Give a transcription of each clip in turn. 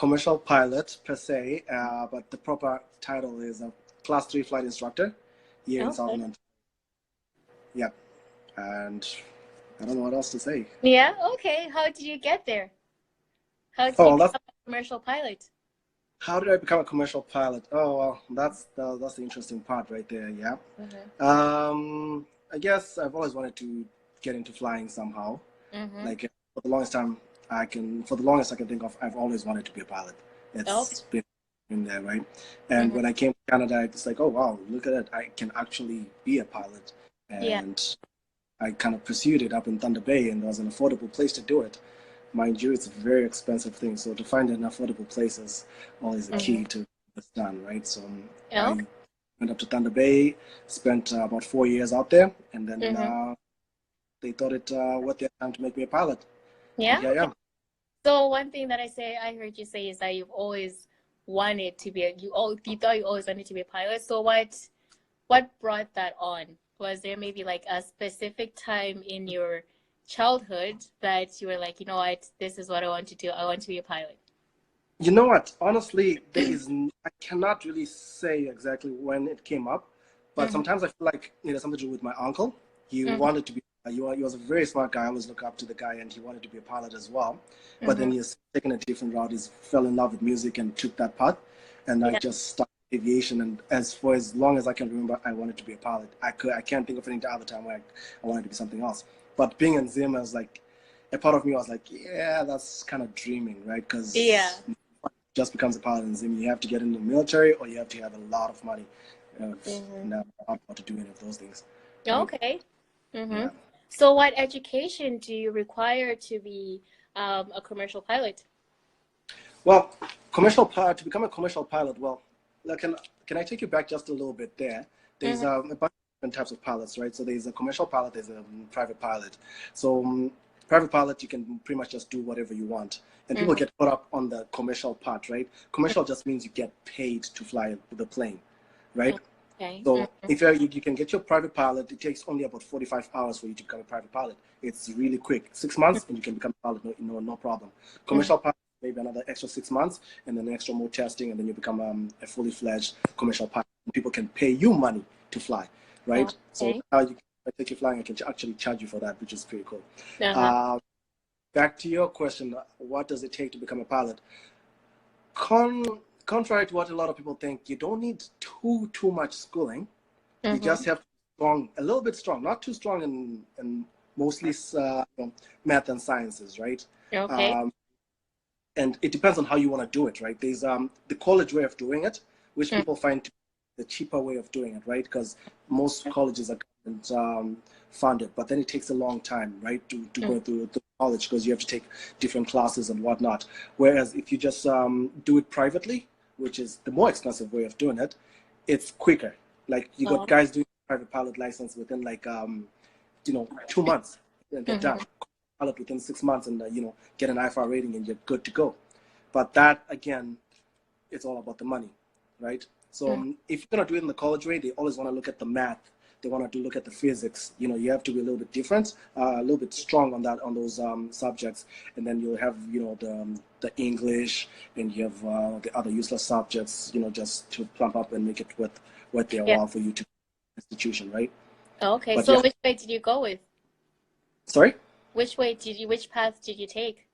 commercial pilot per se, but the proper title is a Class 3 flight instructor here in Okay. Southern Ontario. Yep. And I don't know what else to say. Yeah. Okay. How did you get there? How did you Oh, that's become a commercial pilot? how did I become a commercial pilot? Oh, well, that's the interesting part right there. Yeah. Mm-hmm. I guess I've always wanted to get into flying somehow. Mm-hmm. Like for the longest time, for the longest I can think of, I've always wanted to be a pilot. Okay. It's been in there, right? And Mm-hmm. when I came to Canada, it's like, oh wow, look at it! I can actually be a pilot, Yeah. and I kind of pursued it up in Thunder Bay, and there was an affordable place to do it. Mind you, it's a very expensive thing, so to find an affordable place is always a Mm-hmm. key to this done, right? So Okay. I went up to Thunder Bay, spent about 4 years out there, and then Mm-hmm. they thought it worth their time to make me a pilot, and Yeah. here I Okay. am. So one thing that I heard you say is that you've always wanted to be you thought you always wanted to be a pilot. So what brought that on? Was there maybe like a specific time in your childhood that you were like, you know what, this is what I want to do. I want to be a pilot. You know what? Honestly, I cannot really say exactly when it came up, but Mm-hmm. sometimes I feel like it has something to do with my uncle. He Mm-hmm. wanted to be, he was a very smart guy. I always look up to the guy, and he wanted to be a pilot as well. But Mm-hmm. then he's taken a different route. He fell in love with music and took that path. And I Yeah. just started aviation. And as long as I can remember, I wanted to be a pilot. I can't think of any other time where I wanted to be something else. But being in Zim, I was like, a part of me was like, yeah, that's kind of dreaming, right? Yeah. Because just becomes a pilot in Zim, you have to get into the military or you have to have a lot of money. Mm-hmm. Now, I'm not to do any of those things, right? Okay. Mm-hmm. Yeah. So what education do you require to be a commercial pilot? Well, to become a commercial pilot, well, like, can I take you back just a little bit there? There's Mm-hmm. a bunch of different types of pilots, right? So there's a commercial pilot, there's a private pilot. So private pilot, you can pretty much just do whatever you want. And people Mm-hmm. get caught up on the commercial part, right? Commercial just means you get paid to fly the plane, right? Okay. So Mm-hmm. if you can get your private pilot, it takes only about 45 hours for you to become a private pilot. It's really quick. 6 months and you can become a pilot, no problem. Mm-hmm. Commercial pilot, maybe another extra 6 months, and then extra more testing, and then you become a fully fledged commercial pilot. People can pay you money to fly, right? So Okay. how you can take you flying, I can actually charge you for that, which is pretty cool. Uh-huh. Uh, Back to your question, what does it take to become a pilot? Contrary to what a lot of people think, you don't need too much schooling. You Mm-hmm. just have to be strong, a little bit strong, not too strong in mostly math and sciences, right? Okay. Um, and it depends on how you want to do it, right? There's the college way of doing it, which Mm-hmm. people find to be the cheaper way of doing it, right? Because most colleges are government funded, but then it takes a long time, right, to go through the college because you have to take different classes and whatnot. Whereas if you just do it privately, which is the more expensive way of doing it, it's quicker. Like you got Oh. guys doing private pilot license within like 2 months, and they're Mm-hmm. done. Pilot within 6 months, and get an IFR rating, and you're good to go. But that again, it's all about the money, right? So if you're gonna do it in the college way, they always want to look at the math. They want to look at the physics. You have to be a little bit different, a little bit strong on those subjects, and then you'll have the English, and you have the other useless subjects. Just to plump up and make it worth their Yeah. while for you to institution, right? Okay. But So yeah, which way did you go with? sorry. Which path did you take?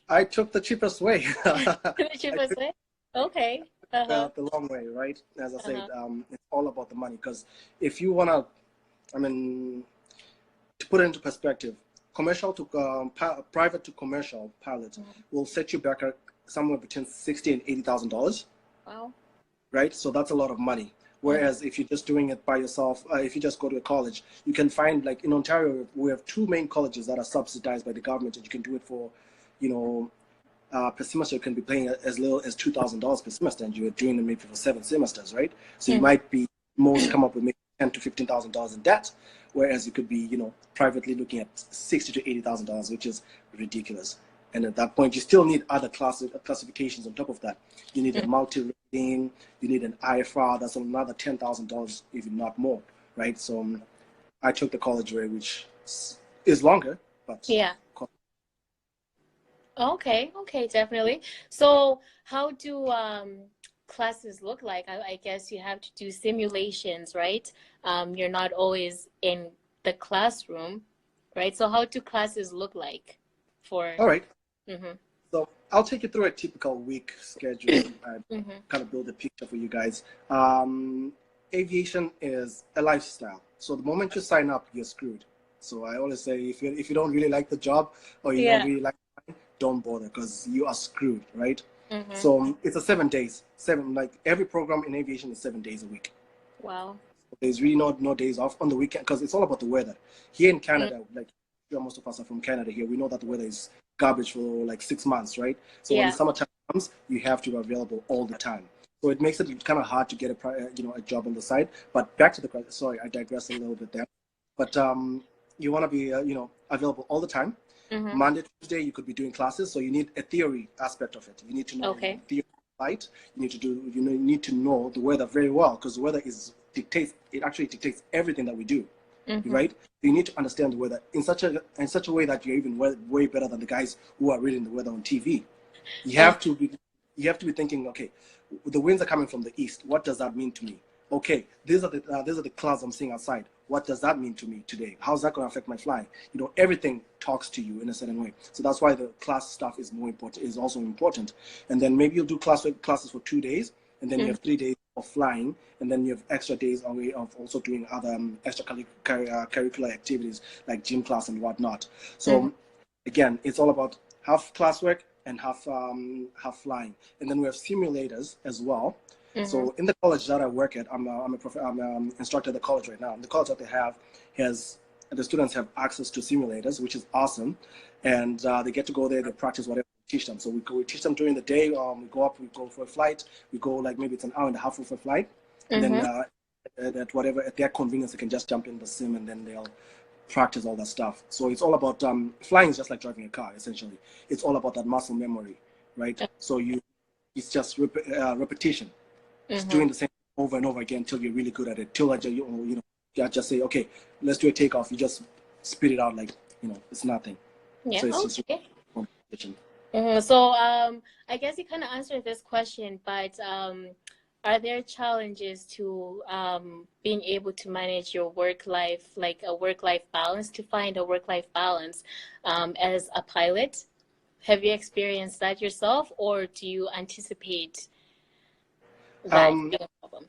I took the cheapest way. The I cheapest took way? Okay. Uh-huh. the long way, right? As I said, Uh-huh. it's all about the money. Because if you wanna, I mean, to put it into perspective, private to commercial pilot will set you back at somewhere between $60,000 and $80,000, Wow. right? So that's a lot of money. Mm-hmm. Whereas if you're just doing it by yourself, if you just go to a college, you can find, like in Ontario, we have two main colleges that are subsidized by the government, and you can do it for, you know, per semester. You can be paying as little as $2,000 per semester, and you're doing it maybe for 7 semesters, right? So you Mm-hmm. might be most come up with maybe $10,000 to $15,000 in debt, whereas you could be, privately looking at $60,000 to $80,000, which is ridiculous. And at that point, you still need other classifications on top of that. You need a multi-rating, you need an IFR, that's another $10,000, if not more, right? So I took the college way, which is longer, but Yeah. Okay, okay, definitely. So how do classes look like? I guess you have to do simulations, right? You're not always in the classroom, right? So how do classes look like for All right. mm-hmm, So I'll take you through a typical week schedule and mm-hmm. kind of build a picture for you guys. Aviation is a lifestyle. So the moment you sign up, you're screwed. So I always say, if you don't really like the job or you don't Yeah. really like it, don't bother because you are screwed, right? Mm-hmm. So it's a 7 days, like every program in aviation is 7 days a week. Wow. There's really no days off on the weekend because it's all about the weather. Here in Mm, Canada, like sure most of us are from Canada here, we know that the weather is garbage for like 6 months, right? So when the yeah. summertime comes, you have to be available all the time. So it makes it kind of hard to get a job on the side. But back to the question. Sorry, I digress a little bit there. But you want to be available all the time. Mm-hmm. Monday, Tuesday, you could be doing classes, so you need a theory aspect of it. You need to know Okay. theory flight. You need to know the weather very well because the weather actually dictates everything that we do, Mm-hmm. right? You need to understand the weather in such a way that you're even way better than the guys who are reading the weather on TV. You Oh, have to be you have to be thinking, okay, the winds are coming from the east. What does that mean to me? Okay, these are the clouds I'm seeing outside. What does that mean to me today? How's that going to affect my flying? Everything talks to you in a certain way. So that's why the class stuff is more important. Is also important. And then maybe you'll do classes for 2 days, and then you mm-hmm. have 3 days of flying, and then you have extra days of also doing other curricular activities like gym class and whatnot. Mm-hmm. So again, it's all about half classwork and half flying, and then we have simulators as well. Mm-hmm. So in the college that I work at, I'm an instructor at the college right now. The college that they have has the students have access to simulators, which is awesome, and they get to go there. They practice whatever we teach them. So we teach them during the day. We go for a flight. We go like maybe it's an hour and a half for a flight, and then Mm-hmm. at their convenience, they can just jump in the sim and then they'll practice all that stuff. So it's all about flying is just like driving a car essentially. It's all about that muscle memory, right? So it's just repetition, just Mm-hmm. doing the same over and over again until you're really good at it. Till you just say, okay, let's do a takeoff. You just spit it out like it's nothing. Yeah. So it's just Okay. repetition. So I guess you kind of answered this question, but are there challenges to being able to manage your work life, like a work life balance, to find a work life balance as a pilot? Have you experienced that yourself, or do you anticipate that Um, being a problem?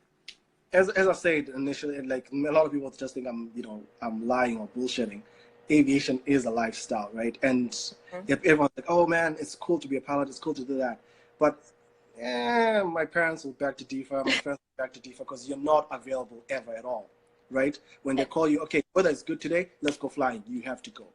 as I said initially, like a lot of people just think I'm lying or bullshitting. Aviation is a lifestyle, right? And Mhm. if everyone's like, oh man, it's cool to be a pilot, it's cool to do that, but my parents will back to differ. My friends will back to differ because you're not available ever at all, right? When they call you, okay, weather is good today, let's go flying. You have to go,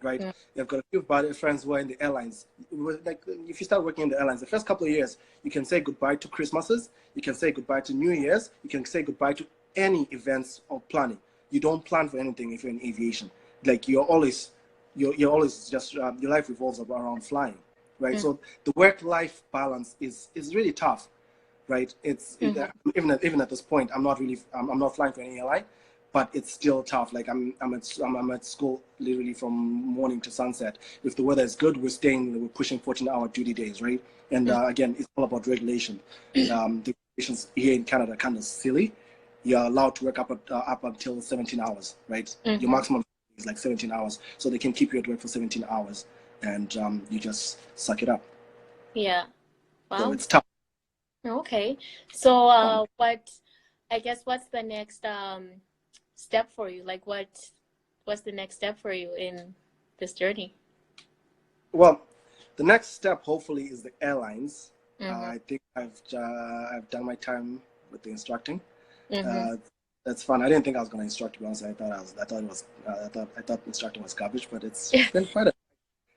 right? Mhm. You've got a few friends who are in the airlines. Like if you start working in the airlines, the first couple of years, you can say goodbye to Christmases, you can say goodbye to New Year's, you can say goodbye to any events or planning. You don't plan for anything if you're in aviation. Like you're always just your life revolves around flying, right? Mhm. So the work-life balance is really tough, right? Mhm. Even at this point, I'm not flying for any airline, but it's still tough. Like I'm at school literally from morning to sunset. If the weather is good, we're pushing 14-hour duty days, right? And again, it's all about regulation. The regulations here in Canada are kind of silly. You're allowed to work up until 17 hours, right? Your Mhm. maximum is like 17 hours, so they can keep you at work for 17 hours, and you just suck it up. Yeah. So Wow. it's tough. Okay. So, Um, I guess what's the next step for you? Like what's the next step for you in this journey? well, the next step hopefully is the airlines. Mm-hmm. I think I've done my time with the instructing. Mm-hmm. Uh, that's fun. I didn't think I was going to instruct. To be honest, I thought instructing was garbage, but it's been quite a.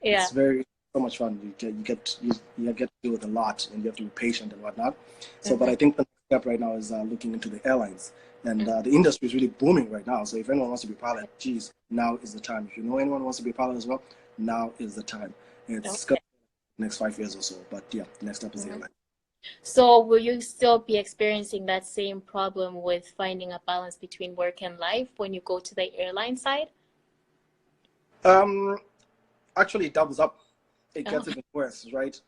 Yeah. It's very so much fun. You get to deal with a lot, and you have to be patient and whatnot. So, but Mm-hmm. I think the next step right now is looking into the airlines, and the industry is really booming right now. So if anyone wants to be a pilot, geez, now is the time. If you know anyone who wants to be a pilot as well, now is the time. It's going Okay. to be the next 5 years or so, but yeah, the next step is the Mm-hmm. airline. So will you still be experiencing that same problem with finding a balance between work and life when you go to the airline side? Um, Actually, it doubles up. it gets even worse, right?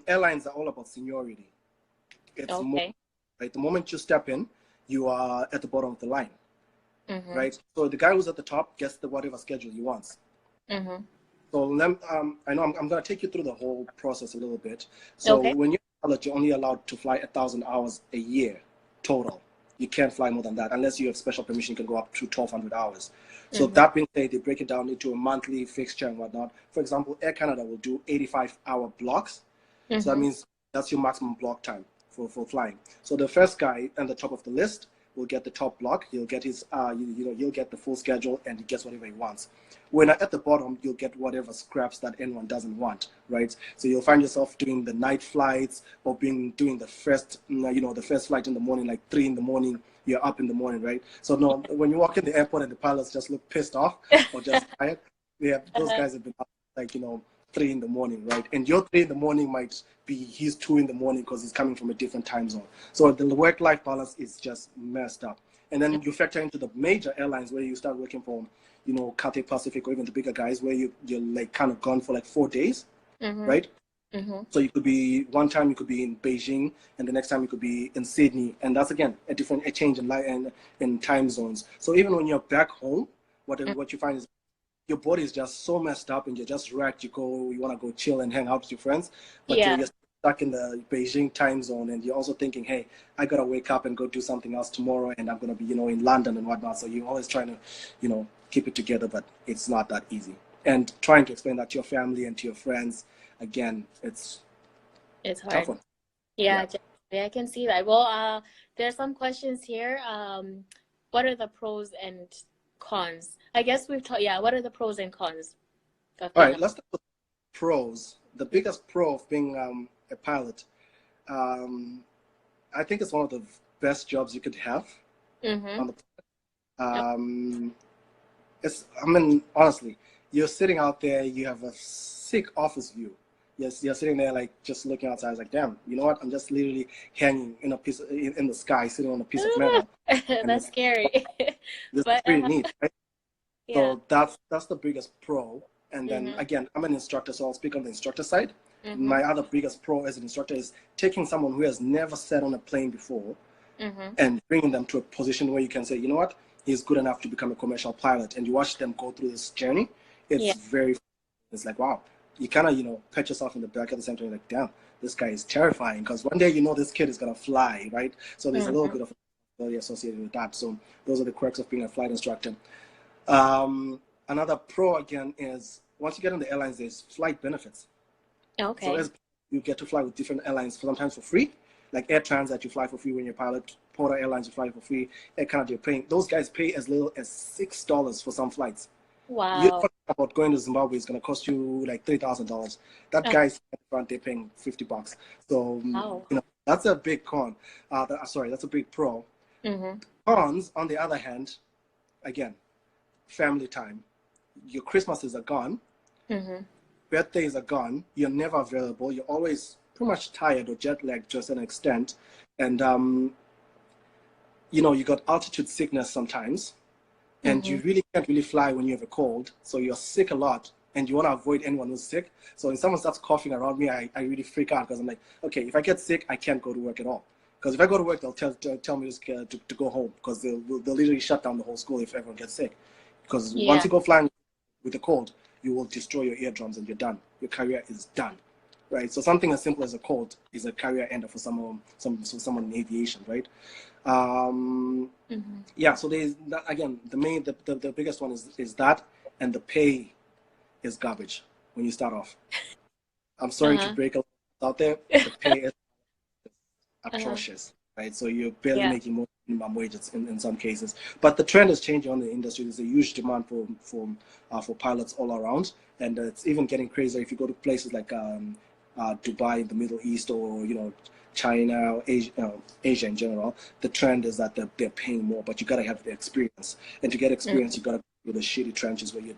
Airlines are all about seniority. It's more, Okay. right? The moment you step in, you are at the bottom of the line, Mm-hmm. right? So the guy who's at the top gets the whatever schedule he wants. Mm-hmm. So I know I'm going to take you through the whole process a little bit. So Okay. when you're a pilot, you're only allowed to fly 1,000 hours a year total. You can't fly more than that unless you have special permission. You can go up to 1,200 hours. So Mm-hmm. that being said, they break it down into a monthly fixture and whatnot. For example, Air Canada will do 85-hour blocks. So that Mm-hmm. means that's your maximum block time for flying. So the first guy at the top of the list will get the top block. He'll get his, he'll get the full schedule and he gets whatever he wants. When at the bottom, you'll get whatever scraps that anyone doesn't want, right? So you'll find yourself doing the night flights or doing the first, the first flight in the morning, like 3 in the morning. You're up in the morning, right? So no, when you walk in the airport and the pilots just look pissed off or just tired, those guys have been up like 3 in the morning, right? And your 3 in the morning might be his 2 in the morning because he's coming from a different time zone. So the work-life balance is just messed up. And then you factor into the major airlines where you start working for, Cathay Pacific or even the bigger guys where you're like kind of gone for like 4 days, Mm-hmm. right? Mm-hmm. So you could be one time you could be in Beijing, and the next time you could be in Sydney, and that's again a change in time zones. So even when you're back home, what you find is your body is just so messed up, and you're just wrecked. You want to go chill and hang out with your friends, but Yeah. you're stuck in the Beijing time zone, and you're also thinking, hey, I gotta wake up and go do something else tomorrow, and I'm gonna be in London and whatnot. So you're always trying to keep it together, but it's not that easy. And trying to explain that to your family and to your friends, again, it's It's tough hard. one. Yeah, Yeah. definitely. I can see that. Well, there are some questions here. What are the pros and cons? I guess we've talked. Yeah, what are the pros and cons of All being right, let's start with pros. The biggest pro of being a pilot, um, I think it's one of the best jobs you could have Mm-hmm. on the honestly, you're sitting out there, you have a sick office view. Yes, you're sitting there like just looking outside. It's like, damn, you know what? I'm just literally hanging in the sky, sitting on a piece of metal, and That's scary. this is But pretty neat, right? yeah. So that's the biggest pro. And then Mm-hmm. again, I'm an instructor, so I'll speak on the instructor side. Mm-hmm. My other biggest pro as an instructor is taking someone who has never sat on a plane before Mm-hmm. and bringing them to a position where you can say, you know what, he's good enough to become a commercial pilot. And you watch them go through this journey. Yeah. It's like, wow, you kind of pat yourself in the back at the same time. You're like, damn, this guy is terrifying because one day this kid is going to fly, right? So there's a little Mm-hmm. bit of responsibility associated with that. So those are the quirks of being a flight instructor. Another pro again is once you get on the airlines, there's flight benefits. So Okay. as you get to fly with different airlines, sometimes for free, like Air Transat, you fly for free when you're a pilot. Porter Airlines, you fly for free. Air Canada, you're paying. Those guys pay as little as $6 for some flights. You're Wow. talking about going to Zimbabwe is going to cost you like $3,000. That Uh, guy's in front, they're paying $50. So wow. that's a big con. That's a big pro. Mm-hmm. Cons, on the other hand, again, family time. Your Christmases are gone. Mm-hmm. Birthdays are gone. You're never available. You're always pretty much tired or jet lagged to a certain extent. And, you got altitude sickness sometimes. And Mm-hmm. you really can't really fly when you have a cold. So you're sick a lot. And you want to avoid anyone who's sick. So when someone starts coughing around me, I really freak out because I'm like, okay, if I get sick, I can't go to work at all. Because if I go to work, they'll tell me to go home because they'll literally shut down the whole school if everyone gets sick. Because once Yeah. you go flying with a cold, you will destroy your eardrums and you're done. Your career is done, right? So something as simple as a cold is a career ender for someone in aviation, right? Mm-hmm. Yeah. So there's that, again, the biggest one is that, and the pay is garbage when you start off. I'm sorry to Uh-huh. break a lot out there. The pay is Uh-huh. atrocious, right? So you're barely Yeah. making more minimum wages in some cases. But the trend is changing on the industry. There's a huge demand for pilots all around, and it's even getting crazier if you go to places like Dubai in the Middle East or China or Asia in general. The trend is that they're paying more, but you gotta have the experience, and to get experience, you gotta go to the shitty trenches where you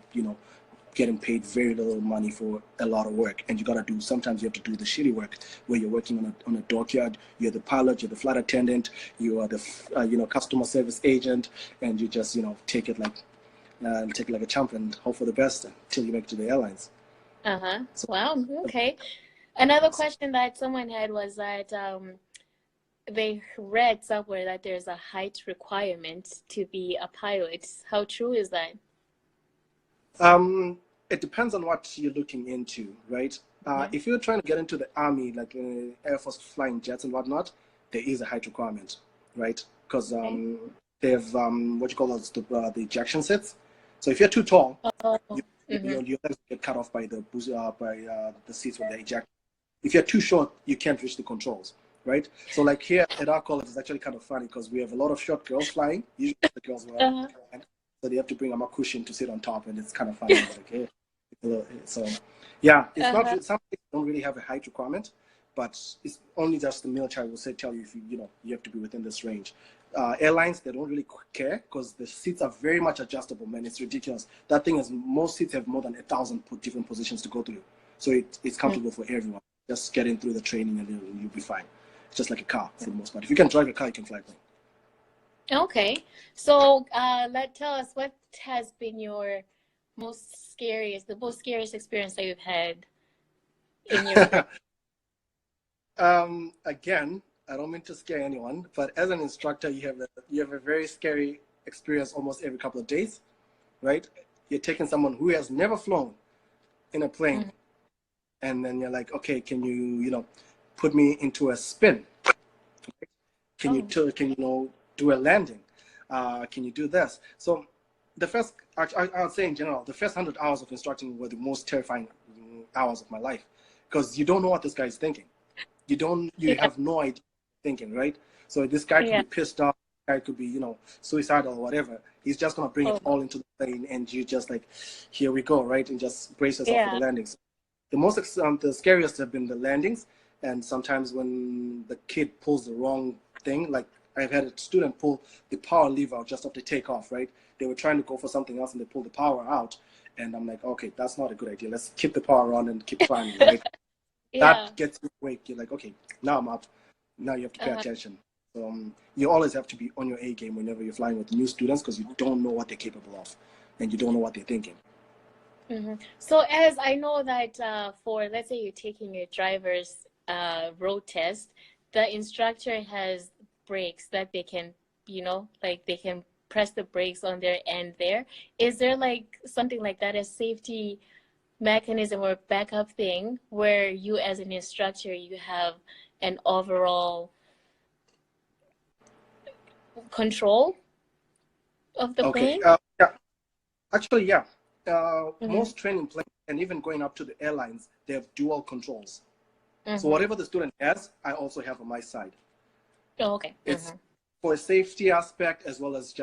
getting paid very little money for a lot of work, and sometimes you have to do the shitty work where you're working on a dockyard. You're the pilot, you're the flight attendant, you are the customer service agent, and you just take it like a champ and hope for the best until you make it to the airlines. Uh-huh. So Wow. Okay. Another question that someone had was that they read somewhere that there's a height requirement to be a pilot. How true is that? um, it depends on what you're looking into, right? Mm-hmm. If you're trying to get into the army, like Air Force flying jets and whatnot, there is a height requirement, right? Because Okay. they have what you call those, the ejection seats. So if you're too tall, Oh. you, Mm-hmm. your legs get cut off by the seats when they eject. If you're too short, you can't reach the controls, right? So like here at our college, it's actually kind of funny because we have a lot of short girls flying. Usually the girls were, Uh-huh. so they have to bring a cushion to sit on top, and it's kind of funny. But okay, so yeah, it's not. Uh-huh. Some places don't really have a height requirement, but it's only just the military will tell you if you have to be within this range. Airlines, they don't really care because the seats are very much adjustable, man. It's ridiculous. That thing is, most seats have more than 1,000 different positions to go through, so it's comfortable for everyone. Just get in through the training and then you'll be fine. It's just like a car for the most part. If you can drive a car, you can fly a plane. Okay. So tell us what has been your the most scariest experience that you've had in your career. Again, I don't mean to scare anyone, but as an instructor, you have a very scary experience almost every couple of days, right? You're taking someone who has never flown in a plane, Mhm. and then you're like, okay, can you put me into a spin? Can you Oh. can do a landing? Can you do this? So the first, I would say in general, the first 100 hours of instructing were the most terrifying hours of my life because you don't know what this guy is thinking. You Yeah. have no idea thinking, right? So this guy could Yeah. be pissed off, guy could be suicidal or whatever. He's just gonna bring it Oh. all into the plane, and you just like, here we go, right? And just brace yourself for the Yeah. landings. The scariest have been the landings, and sometimes when the kid pulls the wrong thing, like I've had a student pull the power lever just after takeoff, right? They were trying to go for something else and they pulled the power out, and I'm like, okay, that's not a good idea. Let's keep the power on and keep climbing, right? Yeah. That gets you awake. You're like, okay, now I'm up. Now you have to pay Uh-huh. attention. So you always have to be on your A game whenever you're flying with new students because you don't know what they're capable of, and you don't know what they're thinking. Hmm. So as I know that for let's say you're taking your driver's road test, the instructor has brakes that they can, like they can press the brakes on their end there. Is there like something like that, a safety mechanism or backup thing where you as an instructor you have an overall control of the Okay. plane? Yeah. Actually, yeah. Mm-hmm. Most training planes and even going up to the airlines, they have dual controls. So Mm-hmm. whatever the student has, I also have on my side. Oh, okay. It's Mm-hmm. for a safety aspect as well as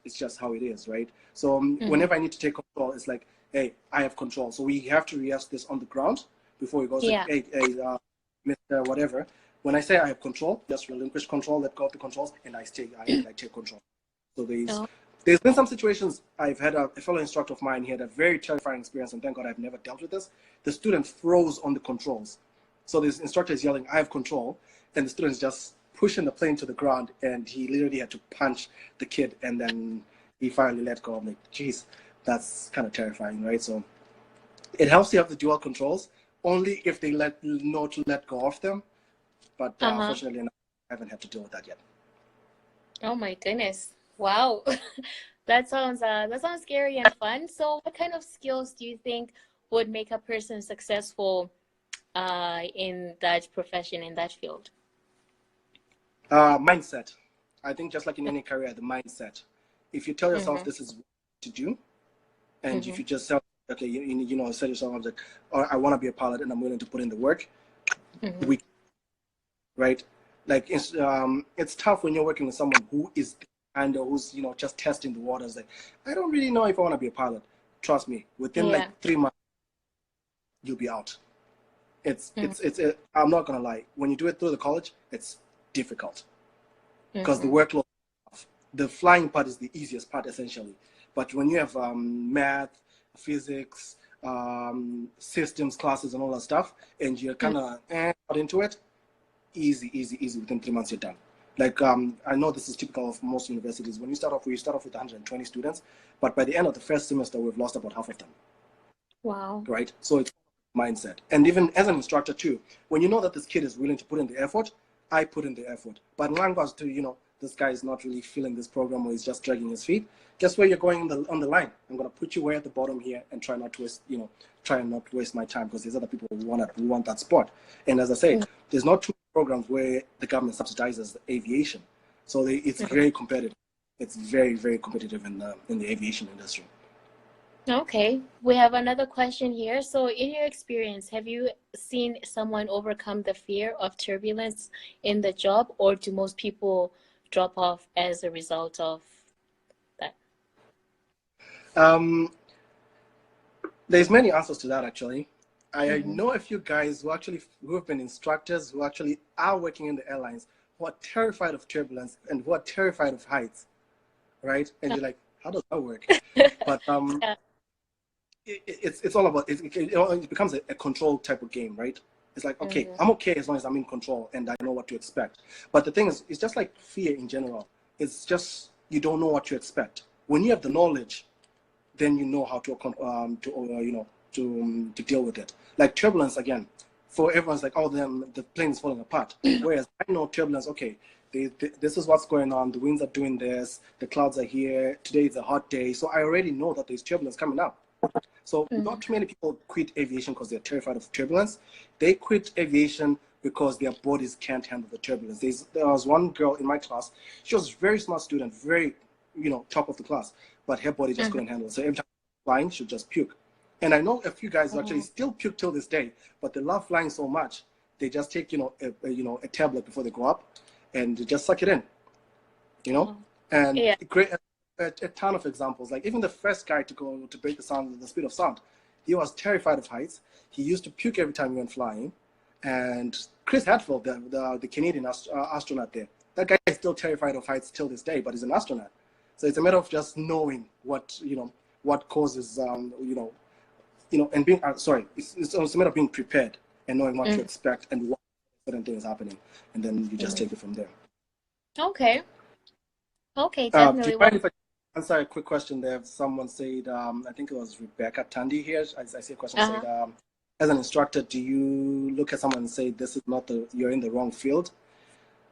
it's just how it is, right? So Mm-hmm. whenever I need to take control, it's like, hey, I have control. So we have to rehearse this on the ground before we go. It's like, Yeah. hey, Mr. Whatever. When I say I have control, just relinquish control, let go of the controls, and I take control. So Oh. there's been some situations. I've had a fellow instructor of mine. He had a very terrifying experience, and thank God I've never dealt with this. The student froze on the controls. So this instructor is yelling, I have control, and the student's just pushing the plane to the ground, and he literally had to punch the kid, and then he finally let go. I'm like, geez, that's kind of terrifying, right? So it helps you have the dual controls, only if they know to let go of them. But Uh-huh. fortunately enough, I haven't had to deal with that yet. Oh my goodness. Wow. That sounds scary and fun. So what kind of skills do you think would make a person successful in that profession, in that field? Mindset. I think just like in any career, the mindset. If you tell yourself Mm-hmm. this is what to do, and if Mm-hmm. you just say, okay, set yourself up like, or I want to be a pilot and I'm willing to put in the work, Mm-hmm. we right? Like it's tough when you're working with someone who is and who's just testing the waters. Like, I don't really know if I want to be a pilot. Trust me, within Yeah. like 3 months, you'll be out. Mm-hmm. I'm not gonna lie. When you do it through the college, it's difficult because the Mm-hmm. workload. The flying part is the easiest part essentially, but when you have math, physics, systems classes, and all that stuff, and you're kind of out into it, easy. Within 3 months, you're done. Like I know this is typical of most universities. When you start off, we start off with 120 students, but by the end of the first semester, we've lost about half of them. Wow. Right? So it's mindset. And even as an instructor too, when you know that this kid is willing to put in the effort, I put in the effort. But Langos to, this guy is not really feeling this program or he's just dragging his feet. Guess where you're going on the line? I'm gonna put you way at the bottom here and try not to waste, try and not waste my time because there's other people who want that spot. And as I say, there's not too many programs where the government subsidizes aviation. So it's very competitive. It's very, very competitive in the aviation industry. Okay, we have another question here. So in your experience, have you seen someone overcome the fear of turbulence in the job, or do most people drop off as a result of that? There's many answers to that actually. I know a few guys who have been instructors who actually are working in the airlines who are terrified of turbulence and who are terrified of heights, right? And you're like, how does that work? But it's all about it becomes a control type of game, right? It's like, okay, I'm okay as long as I'm in control and I know what to expect. But the thing is, it's just like fear in general. It's just you don't know what to expect. When you have the knowledge, then you know how to deal with it. Like turbulence again, for everyone's like, oh, the plane is falling apart. Whereas I know turbulence, okay, this is what's going on. The winds are doing this. The clouds are here. Today is a hot day, so I already know that there's turbulence coming up. So not too many people quit aviation because they're terrified of turbulence. They quit aviation because their bodies can't handle the turbulence. There was one girl in my class. She was a very smart student, very, top of the class, but her body just couldn't handle it. So every time flying, she'd just puke. And I know a few guys who actually still puke till this day, but they love flying so much, they just take, a tablet before they go up and they just suck it in, And a ton of examples. Like even the first guy to break the speed of sound, he was terrified of heights. He used to puke every time he went flying. And Chris Hadfield, the Canadian astronaut there, that guy is still terrified of heights till this day, but he's an astronaut. So it's a matter of just knowing what causes, and being, it's a matter of being prepared and knowing what to expect and what certain things happening. And then you just take it from there. Okay, definitely. Do you mind if I answer a quick question there? Someone said, I think it was Rebecca Tandy here. I see a question said, as an instructor, do you look at someone and say, this is not you're in the wrong field?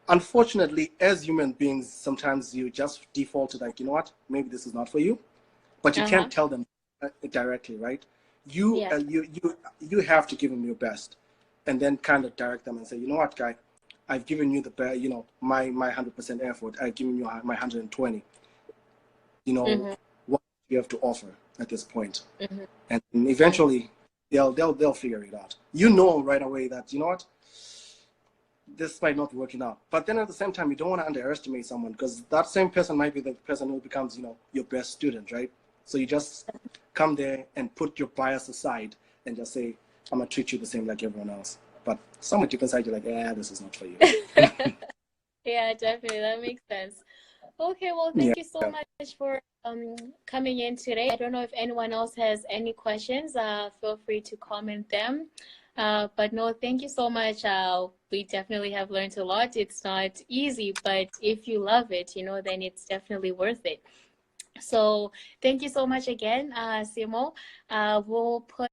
Unfortunately, as human beings, sometimes you just default to like, you know what, maybe this is not for you, but you can't tell them directly, right? You have to give them your best and then kind of direct them and say, you know what, guy, I've given you the best, my 100% effort. I've given you my 120. What you have to offer at this point, and eventually they'll figure it out. Right away that this might not be working out. But then at the same time, you don't want to underestimate someone because that same person might be the person who becomes your best student, right? So you just come there and put your bias aside and just say, I'm gonna treat you the same like everyone else. But somewhere deep inside, you're like, yeah, this is not for you. Yeah, definitely. That makes sense. Okay, well, thank you so much for coming in today. I don't know if anyone else has any questions. Feel free to comment them. But no, thank you so much. We definitely have learned a lot. It's not easy, but if you love it, then it's definitely worth it. So thank you so much again, Simo. We'll put